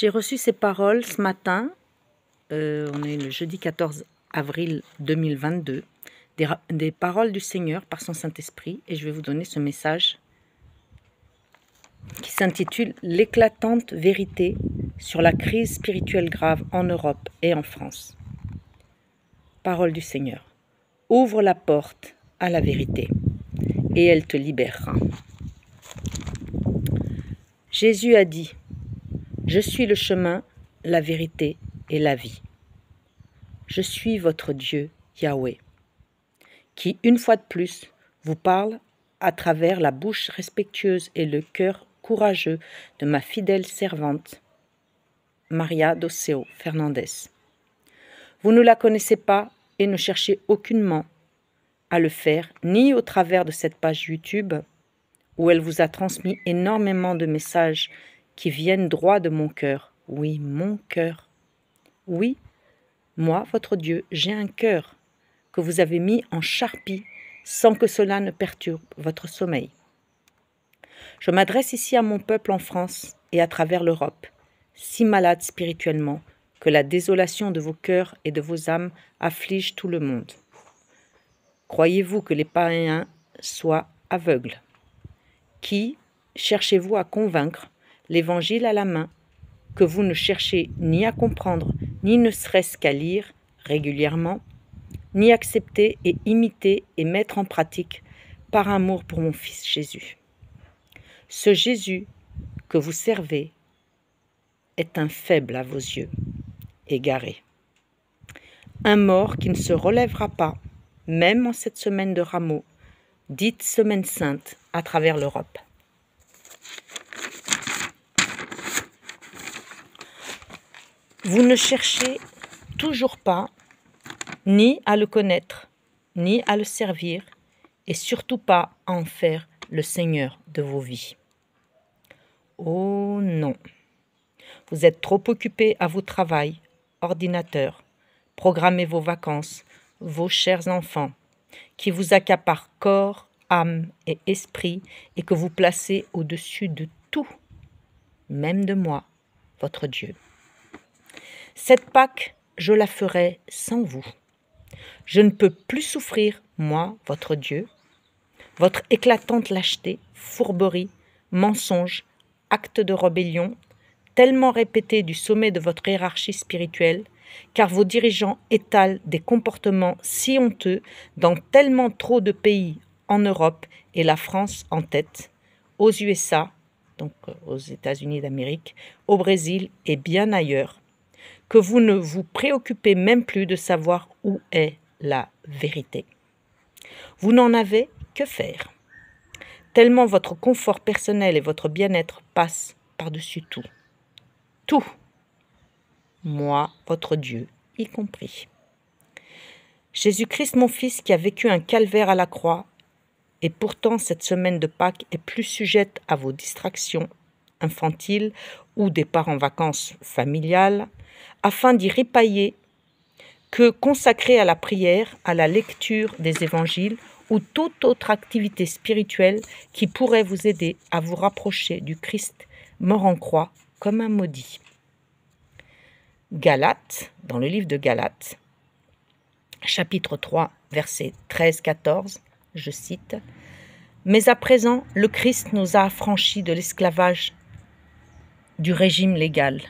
J'ai reçu ces paroles ce matin, on est le jeudi 14 avril 2022, des paroles du Seigneur par son Saint-Esprit, et je vais vous donner ce message qui s'intitule « L'éclatante vérité sur la crise spirituelle grave en Europe et en France ». Parole du Seigneur. Ouvre la porte à la vérité, et elle te libérera. Jésus a dit « Je suis le chemin, la vérité et la vie. Je suis votre Dieu, Yahweh, qui, une fois de plus, vous parle à travers la bouche respectueuse et le cœur courageux de ma fidèle servante, Maria Doceo Fernandez. Vous ne la connaissez pas et ne cherchez aucunement à le faire, ni au travers de cette page YouTube, où elle vous a transmis énormément de messages qui viennent droit de mon cœur. Oui, mon cœur. Oui, moi, votre Dieu, j'ai un cœur que vous avez mis en charpie sans que cela ne perturbe votre sommeil. Je m'adresse ici à mon peuple en France et à travers l'Europe, si malade spirituellement que la désolation de vos cœurs et de vos âmes afflige tout le monde. Croyez-vous que les païens soient aveugles? Qui cherchez-vous à convaincre, l'évangile à la main, que vous ne cherchez ni à comprendre, ni ne serait-ce qu'à lire régulièrement, ni accepter et imiter et mettre en pratique par amour pour mon Fils Jésus. Ce Jésus que vous servez est un faible à vos yeux, égaré. Un mort qui ne se relèvera pas, même en cette semaine de Rameaux, dite Semaine Sainte à travers l'Europe. Vous ne cherchez toujours pas ni à le connaître, ni à le servir, et surtout pas à en faire le Seigneur de vos vies. Oh non! Vous êtes trop occupés à vos travails, ordinateur, programmez vos vacances, vos chers enfants, qui vous accaparent corps, âme et esprit, et que vous placez au-dessus de tout, même de moi, votre Dieu. Cette Pâque, je la ferai sans vous. Je ne peux plus souffrir, moi, votre Dieu, votre éclatante lâcheté, fourberie, mensonge, acte de rébellion, tellement répétés du sommet de votre hiérarchie spirituelle, car vos dirigeants étalent des comportements si honteux dans tellement trop de pays en Europe et la France en tête, aux USA, donc aux États-Unis d'Amérique, au Brésil et bien ailleurs, que vous ne vous préoccupez même plus de savoir où est la vérité. Vous n'en avez que faire, tellement votre confort personnel et votre bien-être passent par-dessus tout. Tout. Moi, votre Dieu, y compris. Jésus-Christ, mon Fils, qui a vécu un calvaire à la croix, et pourtant cette semaine de Pâques est plus sujette à vos distractions infantiles ou départs en vacances familiales, afin d'y ripailler, que consacré à la prière, à la lecture des évangiles ou toute autre activité spirituelle qui pourrait vous aider à vous rapprocher du Christ mort en croix comme un maudit. Galates, dans le livre de Galates, chapitre 3, versets 13-14, je cite, « Mais à présent, le Christ nous a affranchis de l'esclavage du régime légal.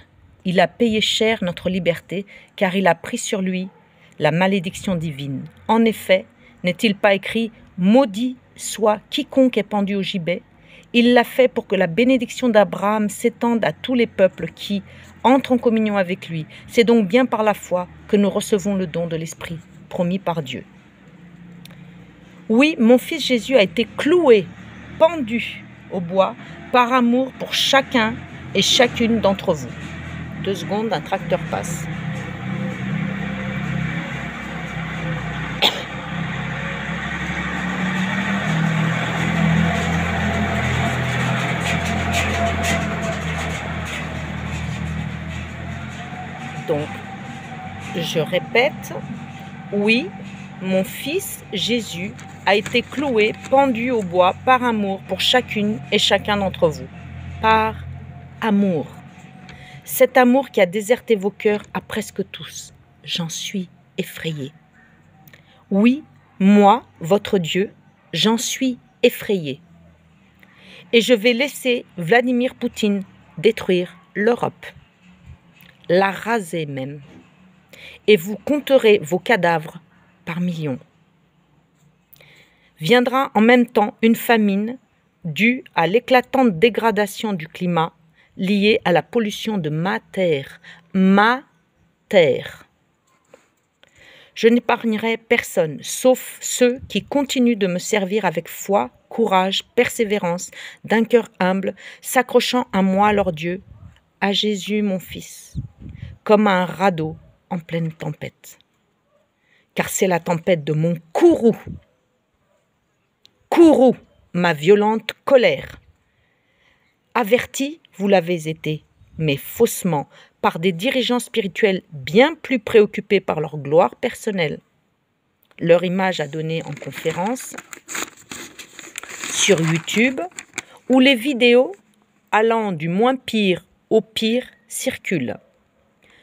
Il a payé cher notre liberté, car il a pris sur lui la malédiction divine. En effet, n'est-il pas écrit « Maudit soit quiconque est pendu au gibet » Il l'a fait pour que la bénédiction d'Abraham s'étende à tous les peuples qui entrent en communion avec lui. C'est donc bien par la foi que nous recevons le don de l'Esprit promis par Dieu. Oui, mon Fils Jésus a été cloué, pendu au bois, par amour pour chacun et chacune d'entre vous. 2 secondes, un tracteur passe. Donc, je répète, oui, mon Fils Jésus a été cloué, pendu au bois par amour pour chacune et chacun d'entre vous. Par amour. Cet amour qui a déserté vos cœurs à presque tous, j'en suis effrayé. Oui, moi, votre Dieu, j'en suis effrayé. Et je vais laisser Vladimir Poutine détruire l'Europe, la raser même. Et vous compterez vos cadavres par millions. Viendra en même temps une famine due à l'éclatante dégradation du climat liée à la pollution de ma terre. Ma terre. Je n'épargnerai personne, sauf ceux qui continuent de me servir avec foi, courage, persévérance, d'un cœur humble, s'accrochant à moi, leur Dieu, à Jésus, mon Fils, comme à un radeau en pleine tempête. Car c'est la tempête de mon courroux, ma violente colère. Averti, vous l'avez été, mais faussement, par des dirigeants spirituels bien plus préoccupés par leur gloire personnelle. Leur image à donner en conférence, sur YouTube, où les vidéos allant du moins pire au pire circulent.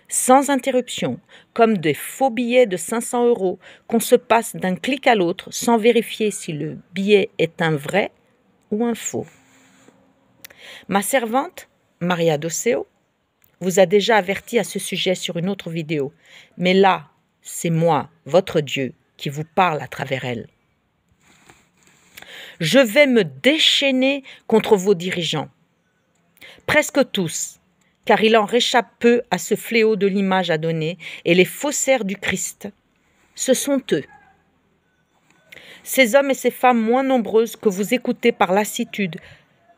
Sans interruption, comme des faux billets de 500 € qu'on se passe d'un clic à l'autre sans vérifier si le billet est un vrai ou un faux. Ma servante, Maria Doceo, vous a déjà averti à ce sujet sur une autre vidéo, mais là, c'est moi, votre Dieu, qui vous parle à travers elle. Je vais me déchaîner contre vos dirigeants, presque tous, car il en réchappe peu à ce fléau de l'image à donner, et les faussaires du Christ, ce sont eux. Ces hommes et ces femmes moins nombreuses que vous écoutez par lassitude,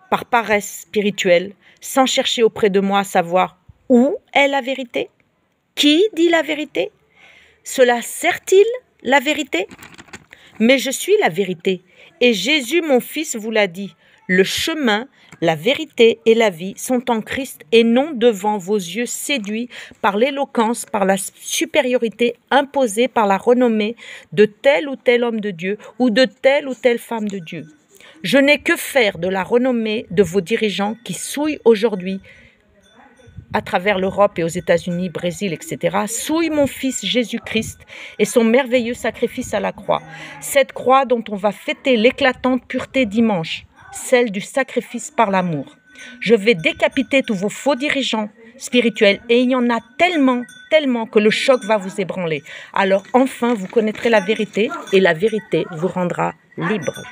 par paresse spirituelle, sans chercher auprès de moi à savoir où est la vérité? Qui dit la vérité? Cela sert-il la vérité? Mais je suis la vérité, et Jésus, mon Fils, vous l'a dit. Le chemin, la vérité et la vie sont en Christ et non devant vos yeux séduits par l'éloquence, par la supériorité imposée par la renommée de tel ou tel homme de Dieu ou de telle ou telle femme de Dieu. Je n'ai que faire de la renommée de vos dirigeants qui souillent aujourd'hui à travers l'Europe et aux États-Unis, Brésil, etc., souille mon Fils Jésus-Christ et son merveilleux sacrifice à la croix. Cette croix dont on va fêter l'éclatante pureté dimanche, celle du sacrifice par l'amour. Je vais décapiter tous vos faux dirigeants spirituels et il y en a tellement que le choc va vous ébranler. Alors enfin, vous connaîtrez la vérité et la vérité vous rendra libre.